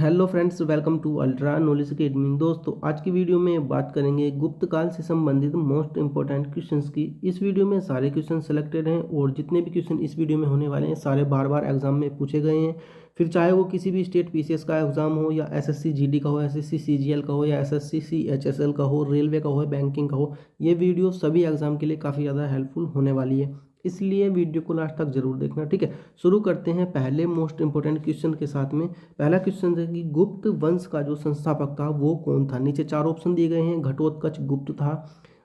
Hello friends, welcome to Ultra Knowledge Academy. दोस्तों, आज की वीडियो में बात करेंगे गुप्त काल से संबंधित मोस्ट इंपॉर्टेंट क्वेश्चंस की। इस वीडियो में सारे क्वेश्चन सेलेक्टेड हैं और जितने भी क्वेश्चन इस वीडियो में होने वाले हैं सारे बार बार एग्जाम में पूछे गए हैं। फिर चाहे वो किसी भी स्टेट पीसीएस का एग्जाम हो या एसएससी जीडी का हो, एसएससी सीजीएल का हो या एसएससी सीएचएसएल का हो, रेलवे का हो, बैंकिंग का हो, ये वीडियो सभी एग्जाम के लिए काफ़ी ज़्यादा हेल्पफुल होने वाली है, इसलिए वीडियो को लास्ट तक जरूर देखना। ठीक है, शुरू करते हैं पहले मोस्ट इंपोर्टेंट क्वेश्चन के साथ में। पहला क्वेश्चन है कि गुप्त वंश का जो संस्थापक था वो कौन था। नीचे चार ऑप्शन दिए गए हैं। घटोत्कच गुप्त था,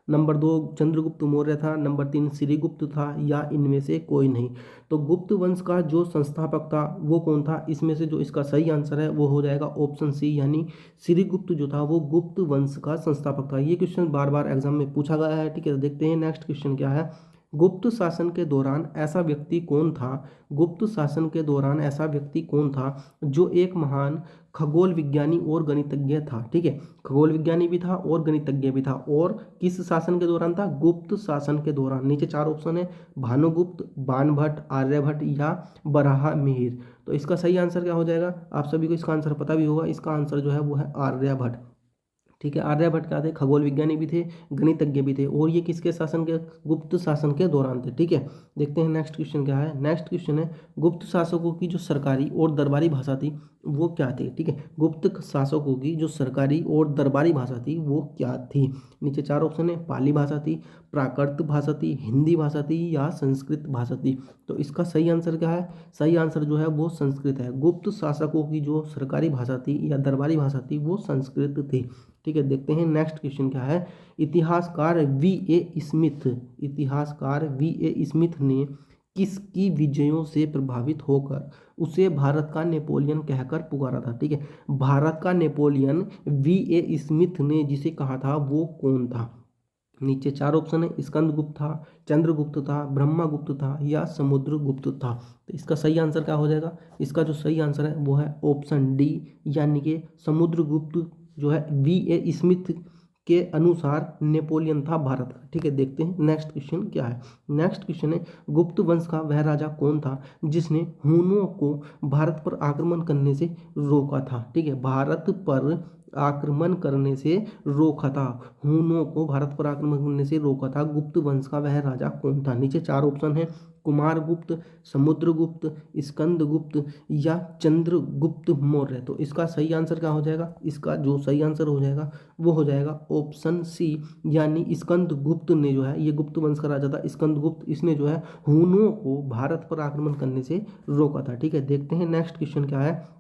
नंबर 2 चंद्रगुप्त मौर्य था, नंबर 3 श्रीगुप्त था, या इनमें से कोई नहीं। तो गुप्त वंश का जो संस्थापक था वो कौन था, इसमें से जो इसका सही आंसर है वो हो जाएगा ऑप्शन सी, यानी श्रीगुप्त जो था वो गुप्त वंश का संस्थापक था। ये क्वेश्चन बार बार एग्जाम में पूछा गया है। ठीक है, तो देखते हैं नेक्स्ट क्वेश्चन क्या है। गुप्त शासन के दौरान ऐसा व्यक्ति कौन था, गुप्त शासन के दौरान ऐसा व्यक्ति कौन था जो एक महान खगोल विज्ञानी और गणितज्ञ था। ठीक है, खगोल विज्ञानी भी था और गणितज्ञ भी था, और किस शासन के दौरान था, गुप्त शासन के दौरान। नीचे चार ऑप्शन है, भानुगुप्त, बाणभट्ट, आर्यभट्ट या बराहमिहिर। तो इसका सही आंसर क्या हो जाएगा, आप सभी को इसका आंसर पता भी होगा। इसका आंसर जो है वो है आर्यभट्ट। ठीक है, आर्यभट्ट क्या थे, खगोल विज्ञानी भी थे, गणितज्ञ भी थे, और ये किसके शासन के, गुप्त शासन के दौरान थे। ठीक है, देखते हैं नेक्स्ट क्वेश्चन क्या है। नेक्स्ट क्वेश्चन है, गुप्त शासकों की जो सरकारी और दरबारी भाषा थी वो क्या थी। ठीक है, गुप्त शासकों की जो सरकारी और दरबारी भाषा थी वो क्या थी। नीचे चार ऑप्शन है, पाली भाषा थी, प्राकृत भाषा थी, हिंदी भाषा थी, या संस्कृत भाषा थी। तो इसका सही आंसर क्या है, सही आंसर जो है वो संस्कृत है। गुप्त शासकों की जो सरकारी भाषा थी या दरबारी भाषा थी वो संस्कृत थी। ठीक है, देखते हैं नेक्स्ट क्वेश्चन क्या है। इतिहासकार वी ए स्मिथ ने किसकी विजयों से प्रभावित होकर उसे भारत का नेपोलियन कहकर पुकारा था। ठीक है, भारत का नेपोलियन वी ए स्मिथ ने जिसे कहा था वो कौन था। नीचे चार ऑप्शन है, स्कंदगुप्त था, चंद्रगुप्त था, ब्रह्मगुप्त था, या समुद्रगुप्त था। तो इसका सही आंसर क्या हो जाएगा, इसका जो सही आंसर है वो है ऑप्शन डी, यानी कि समुद्रगुप्त जो है वी ए स्मिथ के अनुसार नेपोलियन था भारत का। ठीक है, देखते हैं नेक्स्ट क्वेश्चन क्या है। नेक्स्ट क्वेश्चन है, गुप्त वंश का वह राजा कौन था जिसने हुनों को भारत पर आक्रमण करने से रोका था। ठीक है, भारत पर आक्रमण करने से रोका था, हुनों को भारत पर आक्रमण करने से रोका था। गुप्त वंश का वह राजा कौन था। नीचे चार ऑप्शन है, कुमारगुप्त, समुद्रगुप्त, स्कंदगुप्त, या चंद्रगुप्त मौर्य। तो इसका सही आंसर क्या हो जाएगा, इसका जो सही आंसर हो जाएगा वो हो जाएगा ऑप्शन सी, यानी स्कंदगुप्त ने जो है, ये गुप्त वंश का राजा था स्कंदगुप्त, इसने जो है हुनों को भारत पर आक्रमण करने से रोका था। ठीक है, देखते हैं नेक्स्ट क्वेश्चन क्या है।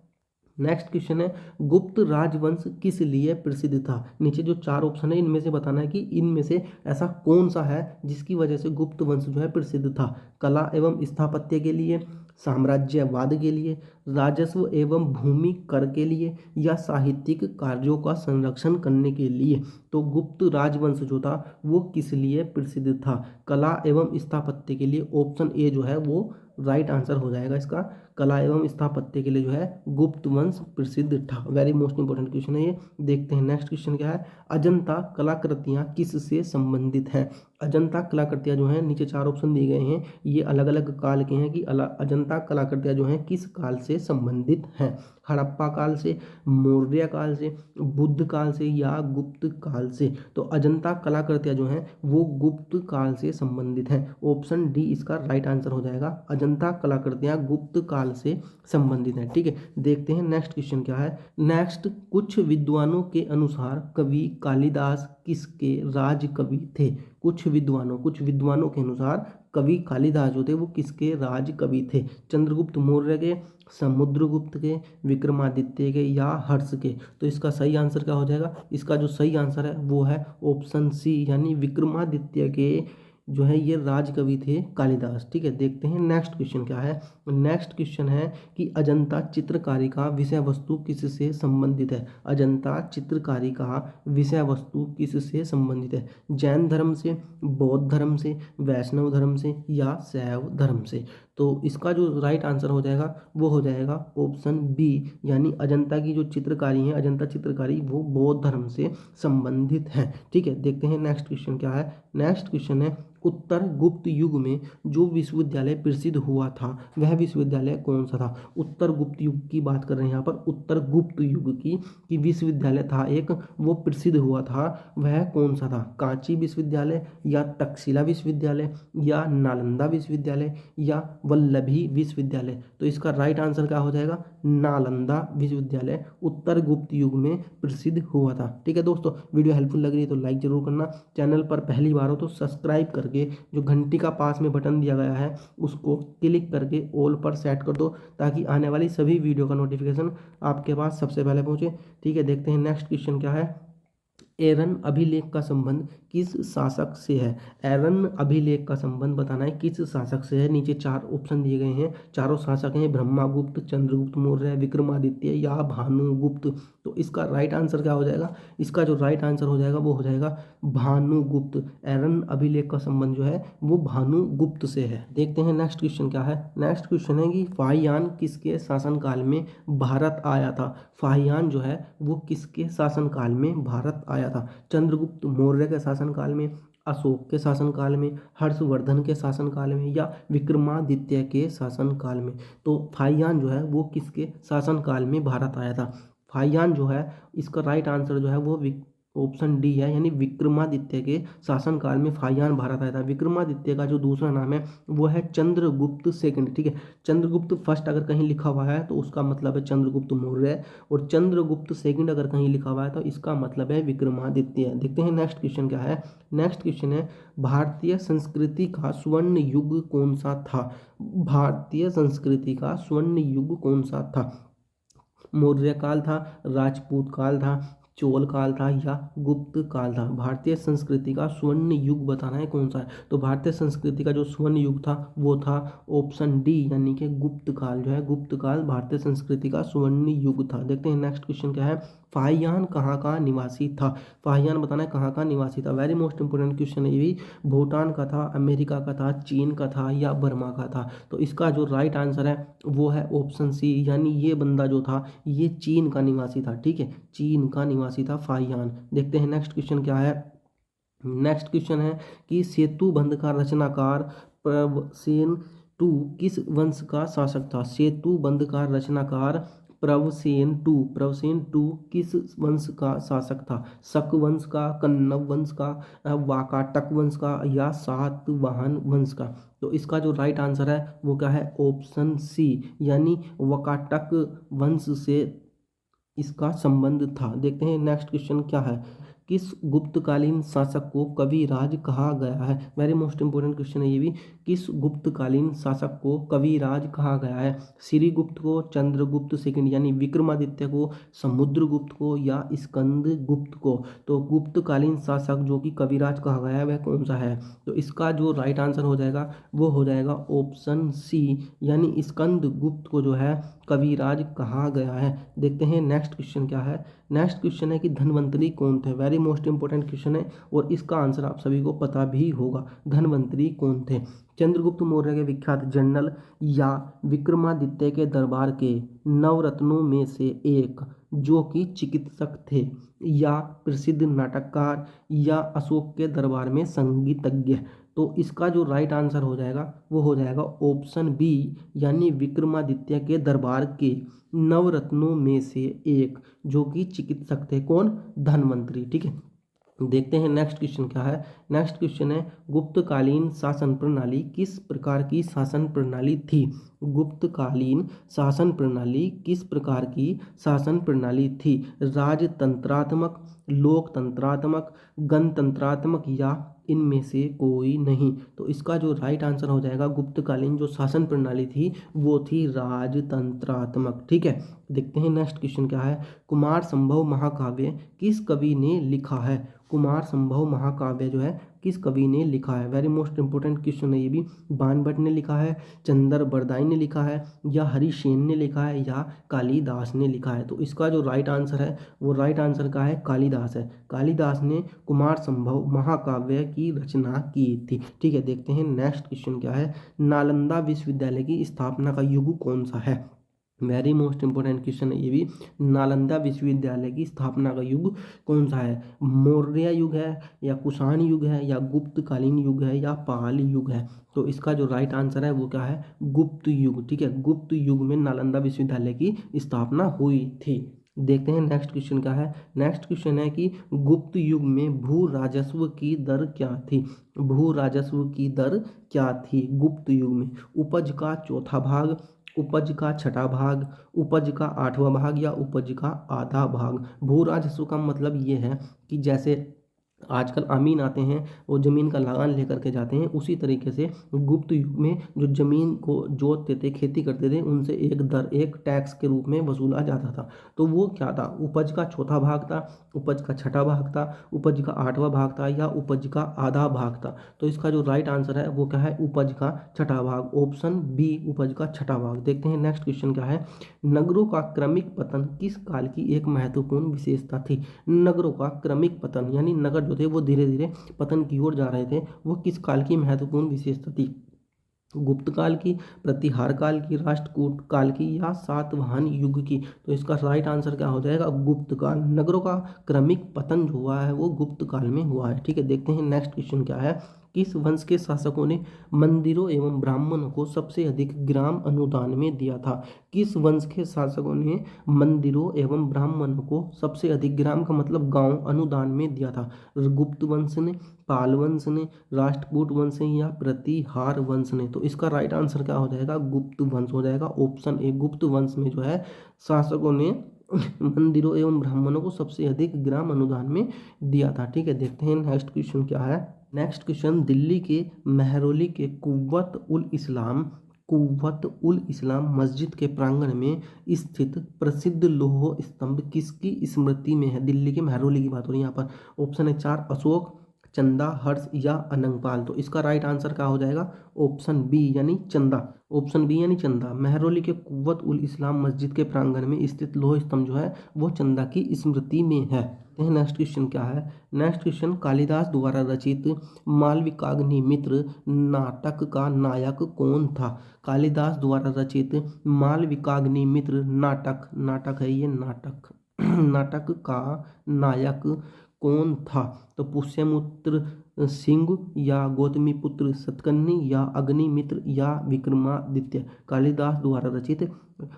नेक्स्ट क्वेश्चन है, गुप्त राजवंश किस लिए प्रसिद्ध था। नीचे जो चार ऑप्शन है इनमें से बताना है कि इनमें से ऐसा कौन सा है जिसकी वजह से गुप्त वंश जो है प्रसिद्ध था। कला एवं स्थापत्य के लिए, साम्राज्यवाद के लिए, राजस्व एवं भूमि कर के लिए, या साहित्यिक कार्यों का संरक्षण करने के लिए। तो गुप्त राजवंश जो था वो किस लिए प्रसिद्ध था, कला एवं स्थापत्य के लिए। ऑप्शन ए जो है वो राइट आंसर हो जाएगा इसका, कला एवं स्थापत्य के लिए जो है गुप्त वंश प्रसिद्ध था। वेरी मोस्ट इंपोर्टेंट क्वेश्चन है ये। देखते हैं नेक्स्ट क्वेश्चन क्या है। अजंता कलाकृतियां किससे संबंधित हैं। अजंता कलाकृतियां जो हैं, नीचे चार ऑप्शन दिए गए हैं, ये अलग अलग काल के हैं कि अजंता कलाकृतियां जो हैं किस काल से संबंधित हैं। हड़प्पा काल से, मौर्य काल से, बुद्ध काल से, या गुप्त काल से। तो अजंता कलाकृतियां जो हैं वो गुप्त काल से संबंधित हैं। ऑप्शन डी इसका राइट आंसर हो जाएगा, अजंता कलाकृतियां गुप्त काल से संबंधित हैं। ठीक है, देखते हैं नेक्स्ट क्वेश्चन क्या है। नेक्स्ट, कुछ विद्वानों के अनुसार कवि कालिदास किसके राज कवि थे। कुछ विद्वानों के अनुसार कवि कालिदास जो थे वो किसके राज कवि थे। चंद्रगुप्त मौर्य के, समुद्रगुप्त के, विक्रमादित्य के, या हर्ष के। तो इसका सही आंसर क्या हो जाएगा, इसका जो सही आंसर है वो है ऑप्शन सी, यानी विक्रमादित्य के जो है ये राजकवि थे कालिदास। ठीक है, देखते हैं नेक्स्ट क्वेश्चन क्या है। नेक्स्ट क्वेश्चन है कि अजंता चित्रकारी का विषय वस्तु किससे संबंधित है। अजंता चित्रकारी का विषय वस्तु किससे संबंधित है। जैन धर्म से, बौद्ध धर्म से, वैष्णव धर्म से, या शैव धर्म से। तो इसका जो राइट आंसर हो जाएगा वो हो जाएगा ऑप्शन बी, यानी अजंता की जो चित्रकारी है, अजंता चित्रकारी वो बौद्ध धर्म से संबंधित है। ठीक है, देखते हैं नेक्स्ट क्वेश्चन क्या है। नेक्स्ट क्वेश्चन है, उत्तर गुप्त युग में जो विश्वविद्यालय प्रसिद्ध हुआ था वह विश्वविद्यालय कौन सा था। उत्तर गुप्त युग की बात कर रहे हैं यहाँ पर, उत्तर गुप्त युग की कि विश्वविद्यालय था एक, वो प्रसिद्ध हुआ था, वह कौन सा था। कांची विश्वविद्यालय या तक्षशिला विश्वविद्यालय या नालंदा विश्वविद्यालय या वल्लभी विश्वविद्यालय। तो इसका राइट आंसर क्या हो जाएगा, नालंदा विश्वविद्यालय उत्तर गुप्त युग में प्रसिद्ध हुआ था। ठीक है दोस्तों, वीडियो हेल्पफुल लग रही है तो लाइक जरूर करना, चैनल पर पहली बार हो तो सब्सक्राइब करके जो घंटी का पास में बटन दिया गया है उसको क्लिक करके ऑल पर सेट कर दो, ताकि आने वाली सभी वीडियो का नोटिफिकेशन आपके पास सबसे पहले पहुंचे। ठीक है, देखते हैं नेक्स्ट क्वेश्चन क्या है। एरन अभिलेख का संबंध किस शासक से है। एरन अभिलेख का संबंध बताना है किस शासक से है। नीचे 4 ऑप्शन दिए गए हैं, चारों शासक हैं ब्रह्मागुप्त, चंद्रगुप्त मौर्य, विक्रमादित्य या भानुगुप्त। तो इसका राइट आंसर क्या हो जाएगा, इसका जो राइट आंसर हो जाएगा वो हो जाएगा भानुगुप्त। एरन अभिलेख का संबंध जो है वो भानुगुप्त से है। देखते हैं नेक्स्ट क्वेश्चन क्या है। नेक्स्ट क्वेश्चन है कि फाहियान किसके शासनकाल में भारत आया था। फाहियान जो है वो किसके शासनकाल में भारत आया था। चंद्रगुप्त मौर्य के शासनकाल में, अशोक के शासनकाल में, हर्षवर्धन के शासनकाल में या विक्रमादित्य के शासनकाल में। तो फाहियान जो है वो किसके शासनकाल में भारत आया था। फाहियान जो है इसका राइट आंसर जो है वो ऑप्शन डी है, यानी विक्रमादित्य के शासनकाल में फाहियान भारत आया था। विक्रमादित्य का जो दूसरा नाम है वो है चंद्रगुप्त सेकंड। ठीक है, चंद्रगुप्त फर्स्ट अगर कहीं लिखा हुआ है तो उसका मतलब है चंद्रगुप्त मौर्य, और चंद्रगुप्त सेकंड अगर कहीं लिखा हुआ है तो इसका मतलब है विक्रमादित्य। देखते हैं नेक्स्ट क्वेश्चन क्या है। नेक्स्ट क्वेश्चन है, भारतीय संस्कृति का स्वर्ण युग कौन सा था। भारतीय संस्कृति का स्वर्ण युग कौन सा था। मौर्य काल था, राजपूत काल था, चोल काल था या गुप्त काल था। भारतीय संस्कृति का स्वर्ण युग बताना है कौन सा है। तो भारतीय संस्कृति का जो स्वर्ण युग था वो था ऑप्शन डी, यानी कि गुप्त काल जो है, गुप्त काल भारतीय संस्कृति का स्वर्ण युग था। देखते हैं नेक्स्ट क्वेश्चन क्या है। फाहियान कहाँ का निवासी था। फाहियान बताना है कहाँ का निवासी था। वेरी मोस्ट इंपोर्टेंट क्वेश्चन है ये भी। भूटान का था, अमेरिका का था, चीन का था या बर्मा का था। तो इसका जो राइट आंसर है वो है ऑप्शन सी, यानी ये बंदा जो था ये चीन का निवासी था। ठीक है, चीन का निवासी था फाहियान। देखते हैं नेक्स्ट क्वेश्चन क्या है। नेक्स्ट क्वेश्चन है कि सेतु बंध का रचनाकार प्रवसेन टू किस वंश का शासक था। सेतु बंध का रचनाकार प्रवसेन टू किस वंश का शासक था। शक वंश का, कन्नव वंश का, वाकाटक वंश का या सातवाहन वंश का। तो इसका जो राइट आंसर है वो क्या है, ऑप्शन सी, यानी वाकाटक वंश से इसका संबंध था। देखते हैं नेक्स्ट क्वेश्चन क्या है। किस गुप्तकालीन शासक को कविराज कहा गया है। वेरी मोस्ट इंपोर्टेंट क्वेश्चन है ये भी। किस गुप्तकालीन शासक को कविराज कहा गया है। श्रीगुप्त को, चंद्रगुप्त सेकंड यानी विक्रमादित्य को, समुद्रगुप्त को या स्कंद गुप्त को। तो गुप्तकालीन शासक जो कि कविराज कहा गया है वह कौन सा है। तो इसका जो राइट आंसर हो जाएगा वो हो जाएगा ऑप्शन सी, यानी स्कंद गुप्त को जो है कविराज कहा गया है। देखते हैं नेक्स्ट क्वेश्चन क्या है। नेक्स्ट क्वेश्चन है कि धन्वंतरी कौन थे। वेरी मोस्ट इंपोर्टेंट क्वेश्चन है और इसका आंसर आप सभी को पता भी होगा। धन्वंतरी कौन थे। चंद्रगुप्त मौर्य के विख्यात जनरल या विक्रमादित्य के दरबार के नवरत्नों में से एक जो कि चिकित्सक थे या प्रसिद्ध नाटककार या अशोक के दरबार में संगीतज्ञ। तो इसका जो राइट आंसर हो जाएगा वो हो जाएगा ऑप्शन बी, यानी विक्रमादित्य के दरबार के नवरत्नों में से एक जो कि चिकित्सक थे। कौन, धन्वंतरी। ठीक है, देखते हैं नेक्स्ट क्वेश्चन क्या है। नेक्स्ट क्वेश्चन है, गुप्तकालीन शासन प्रणाली किस प्रकार की शासन प्रणाली थी। गुप्तकालीन शासन प्रणाली किस प्रकार की शासन प्रणाली थी। राजतंत्रात्मक, लोकतंत्रात्मक, गणतंत्रात्मक या इनमें से कोई नहीं। तो इसका जो राइट आंसर हो जाएगा, गुप्तकालीन जो शासन प्रणाली थी वो थी राजतंत्रात्मक। ठीक है, देखते हैं नेक्स्ट क्वेश्चन क्या है। कुमार संभव महाकाव्य किस कवि ने लिखा है? कुमार संभव महाकाव्य जो है किस कवि ने लिखा है? वेरी मोस्ट इंपोर्टेंट क्वेश्चन है ये भी। बाणभट्ट ने लिखा है, चंद्र बरदाई ने लिखा है, या हरिसेन ने लिखा है, या कालिदास ने लिखा है? तो इसका जो राइट आंसर है वो राइट आंसर का है कालिदास है। कालिदास ने कुमार संभव महाकाव्य की रचना की थी। ठीक है, देखते हैं नेक्स्ट क्वेश्चन क्या है। नालंदा विश्वविद्यालय की स्थापना का युग कौन सा है? वेरी मोस्ट इंपोर्टेंट क्वेश्चन है ये भी। नालंदा विश्वविद्यालय की स्थापना का युग कौन सा है? मौर्य युग है, या कुषाण युग है, या गुप्तकालीन युग है, या पाल युग है? तो इसका जो राइट आंसर है वो क्या है? गुप्त युग। ठीक है, गुप्त युग में नालंदा विश्वविद्यालय की स्थापना हुई थी। देखते हैं नेक्स्ट क्वेश्चन क्या है। नेक्स्ट क्वेश्चन है कि गुप्त युग में भू राजस्व की दर क्या थी? भू राजस्व की दर क्या थी गुप्त युग में? उपज का चौथा भाग, उपज का छठा भाग, उपज का आठवां भाग, या उपज का आधा भाग? भू राजस्व का मतलब ये है कि जैसे आजकल अमीन आते हैं वो ज़मीन का लगान लेकर के जाते हैं, उसी तरीके से गुप्त युग में जो ज़मीन को जोतते थे, खेती करते थे, उनसे एक टैक्स के रूप में वसूला जाता था। तो वो क्या था? उपज का चौथा भाग था, उपज का छठा भाग था, उपज का आठवां भाग था, या उपज का आधा भाग था? तो इसका जो राइट आंसर है वो क्या है? उपज का छठा भाग, ऑप्शन बी, उपज का छठा भाग। देखते हैं नेक्स्ट क्वेश्चन क्या है। नगरों का क्रमिक पतन किस काल की एक महत्वपूर्ण विशेषता थी? नगरों का क्रमिक पतन यानी नगर जो थे वो धीरे धीरे पतन की ओर जा रहे थे, वो किस काल की महत्वपूर्ण विशेषता थी? गुप्त काल की, प्रतिहार काल की, राष्ट्रकूट काल की, या सातवाहन युग की? तो इसका राइट आंसर क्या हो जाएगा? गुप्त काल। नगरों का क्रमिक पतन जो हुआ है वो गुप्त काल में हुआ है। ठीक है, देखते हैं नेक्स्ट क्वेश्चन क्या है। किस वंश के शासकों ने मंदिरों एवं ब्राह्मणों को सबसे अधिक ग्राम अनुदान में दिया था? किस वंश के शासकों ने मंदिरों एवं ब्राह्मणों को सबसे अधिक, ग्राम का मतलब गांव, अनुदान में दिया था? गुप्त वंश ने, पाल वंश ने, राष्ट्रकूट वंश ने, या प्रतिहार वंश ने? तो इसका राइट आंसर क्या हो जाएगा? गुप्त वंश हो जाएगा, ऑप्शन ए। गुप्त वंश में जो है शासकों ने मंदिरों एवं ब्राह्मणों को सबसे अधिक ग्राम अनुदान में दिया था। ठीक है, देखते हैं नेक्स्ट क्वेश्चन क्या है। नेक्स्ट क्वेश्चन, दिल्ली के मेहरौली के कुव्वत उल इस्लाम मस्जिद के प्रांगण में स्थित प्रसिद्ध लौह स्तंभ किसकी स्मृति में है? दिल्ली के मेहरौली की बात हो रही है यहाँ पर। ऑप्शन है 4, अशोक, चंदा, हर्ष, या अनंगपाल? तो इसका राइट आंसर क्या हो जाएगा? ऑप्शन बी यानी चंदा। ऑप्शन बी यानी चंदा। मेहरौली के कुव्वत उल इस्लाम मस्जिद के प्रांगण में स्थित लौह स्तंभ जो है वो चंदा की स्मृति में है। नेक्स्ट क्वेश्चन क्या है। नेक्स्ट क्वेश्चन, कालिदास द्वारा रचित मालविकाग्निमित्र नाटक का नायक कौन था? कालिदास द्वारा रचित मालविकाग्निमित्र नाटक है ये, नाटक नाटक का नायक कौन था? तो पुष्यमित्र सिंह, या गौतमीपुत्र सतकर्णी, या अग्निमित्र, या विक्रमादित्य? कालिदास द्वारा रचित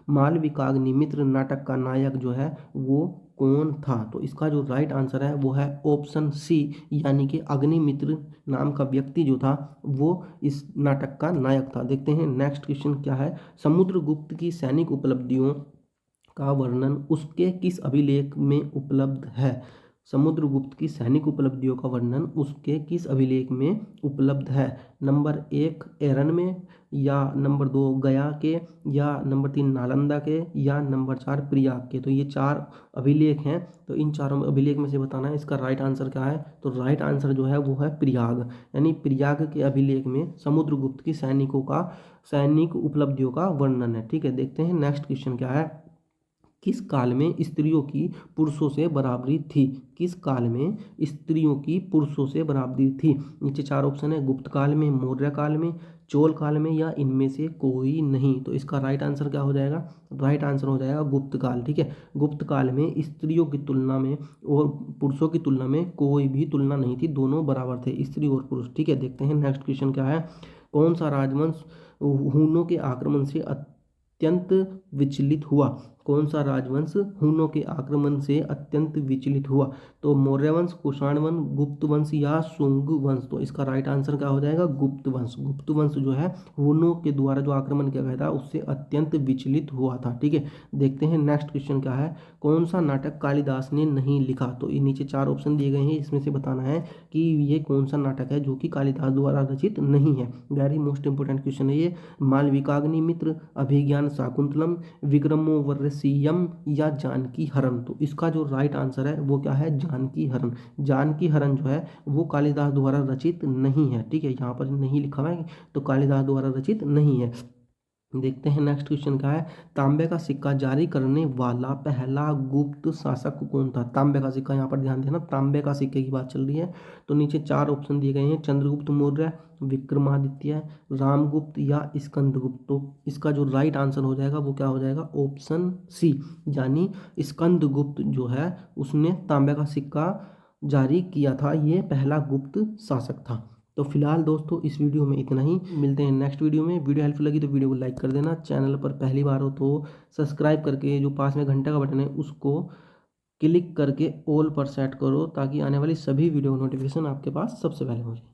मालविकाग्निमित्र नाटक का नायक जो है वो कौन था? तो इसका जो राइट आंसर है वो है ऑप्शन सी, यानी कि अग्निमित्र नाम का व्यक्ति जो था वो इस नाटक का नायक था। देखते हैं नेक्स्ट क्वेश्चन क्या है। समुद्रगुप्त की सैनिक उपलब्धियों का वर्णन उसके किस अभिलेख में उपलब्ध है? समुद्रगुप्त की सैनिक उपलब्धियों का वर्णन उसके किस अभिलेख में उपलब्ध है? नंबर 1 एरन में, या नंबर 2 गया के, या नंबर 3 नालंदा के, या नंबर 4 प्रयाग के? तो ये 4 अभिलेख हैं, तो इन चारों अभिलेख में से बताना है इसका राइट आंसर क्या है। तो राइट आंसर जो है वो है प्रयाग, यानी प्रयाग के अभिलेख में समुद्रगुप्त की सैनिक उपलब्धियों का वर्णन है। ठीक है, देखते हैं नेक्स्ट क्वेश्चन क्या है। किस काल में स्त्रियों की पुरुषों से बराबरी थी? किस काल में स्त्रियों की पुरुषों से बराबरी थी? नीचे 4 ऑप्शन है, गुप्त काल में, मौर्य काल में, चोल काल में, या इनमें से कोई नहीं? तो इसका राइट आंसर क्या हो जाएगा? राइट आंसर हो जाएगा गुप्त काल। ठीक है, गुप्त काल में स्त्रियों की तुलना में और पुरुषों की तुलना में कोई भी तुलना नहीं थी, दोनों बराबर थे, स्त्री और पुरुष। ठीक है, देखते हैं नेक्स्ट क्वेश्चन क्या है। कौन सा राजवंश हूनों के आक्रमण से अत्यंत विचलित हुआ? कौन सा राजवंश हूनों के आक्रमण से अत्यंत विचलित हुआ? तो मौर्य वंश, कुषाण वंश, गुप्त वंश, या शुंग वंश? तो इसका राइट आंसर क्या हो जाएगा? गुप्त वंश। गुप्त वंश जो है हूनों के द्वारा जो आक्रमण किया गया था उससे अत्यंत विचलित हुआ था। ठीक है, देखते हैं नेक्स्ट क्वेश्चन क्या है। कौन सा नाटक कालिदास ने नहीं लिखा? तो ये नीचे 4 ऑप्शन दिए गए हैं, इसमें से बताना है कि ये कौन सा नाटक है जो कि कालिदास द्वारा रचित नहीं है। वेरी मोस्ट इंपोर्टेंट क्वेश्चन है ये। मालविकाग्निमित्र, अभिज्ञान शाकुंतलम, विक्रमोर्वशीय नरसियम या जानकी हरण। तो इसका जो राइट आंसर है वो क्या है, जानकी हरण। जानकी हरण जो है वो कालिदास द्वारा रचित नहीं है, ठीक है, यहाँ पर नहीं लिखा हुआ है तो कालिदास द्वारा रचित नहीं है। देखते हैं नेक्स्ट क्वेश्चन क्या है, तांबे का सिक्का जारी करने वाला पहला गुप्त शासक कौन था। तांबे का सिक्का, यहाँ पर ध्यान देना तांबे का सिक्के की बात चल रही है। तो नीचे 4 ऑप्शन दिए गए हैं, चंद्रगुप्त मौर्य, विक्रमादित्य, रामगुप्त या स्कंदगुप्त। तो इसका जो राइट आंसर हो जाएगा वो क्या हो जाएगा, ऑप्शन सी, यानी स्कंदगुप्त जो है उसने तांबे का सिक्का जारी किया था, ये पहला गुप्त शासक था। तो फिलहाल दोस्तों इस वीडियो में इतना ही, मिलते हैं नेक्स्ट वीडियो में। वीडियो हेल्पफुल लगी तो वीडियो को लाइक कर देना, चैनल पर पहली बार हो तो सब्सक्राइब करके जो पास में घंटे का बटन है उसको क्लिक करके ऑल पर सेट करो ताकि आने वाली सभी वीडियो नोटिफिकेशन आपके पास सबसे पहले हो जाए।